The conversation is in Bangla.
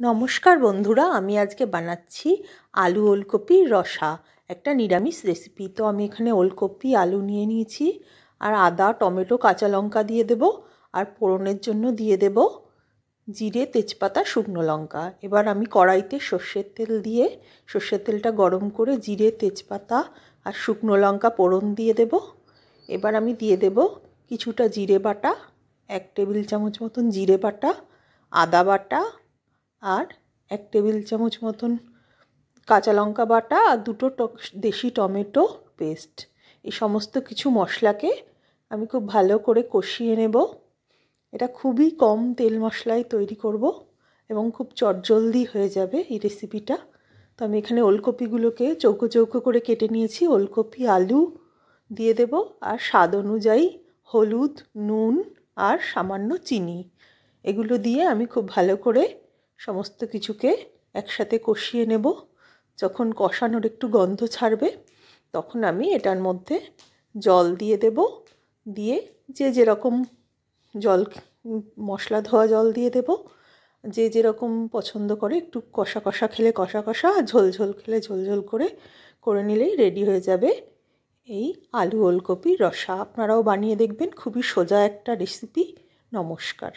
নমস্কার বন্ধুরা, আমি আজকে বানাচ্ছি আলু ওলকপির রসা, একটা নিরামিষ রেসিপি। তো আমি এখানে ওলকপি আলু নিয়ে নিয়েছি, আর আদা, টমেটো, কাঁচা লঙ্কা দিয়ে দেব, আর ফোড়নের জন্য দিয়ে দেব জিরে, তেজপাতা, শুকনো লঙ্কা। এবার আমি কড়াইতে সর্ষের তেল দিয়ে সর্ষের তেলটা গরম করে জিরে, তেজপাতা আর শুকনো লঙ্কা ফোড়ন দিয়ে দেব। এবার আমি দিয়ে দেব কিছুটা জিরে বাটা, 1 টেবিল চামচ মতন জিরে বাটা, আদা বাটা, আর 1 টেবিল চামচ মতন কাঁচা লঙ্কা বাটা, আর 2টো দেশি টমেটো পেস্ট। এই সমস্ত কিছু মশলাকে আমি খুব ভালো করে কষিয়ে নেব। এটা খুবই কম তেল মশলায় তৈরি করব এবং খুব চটজলদি হয়ে যাবে এই রেসিপিটা। তো আমি এখানে ওলকপিগুলোকে চৌকো চৌকো করে কেটে নিয়েছি। ওলকপি, আলু দিয়ে দেব, আর স্বাদ অনুযায়ী হলুদ, নুন আর সামান্য চিনি, এগুলো দিয়ে আমি খুব ভালো করে সমস্ত কিছুকে একসাথে কষিয়ে নেব। যখন কষানোর একটু গন্ধ ছাড়বে তখন আমি এটার মধ্যে জল দিয়ে দেব। দিয়ে যে যেরকম জল, মশলা ধোয়া জল দিয়ে দেব, যে যেরকম পছন্দ করে, একটু কষা কষা খেলে কষা কষা, আর ঝোল ঝোল খেলে ঝোল ঝোল করে নিলেই রেডি হয়ে যাবে এই আলু ওলকপির রসা। আপনারাও বানিয়ে দেখবেন, খুবই সোজা একটা রেসিপি। নমস্কার।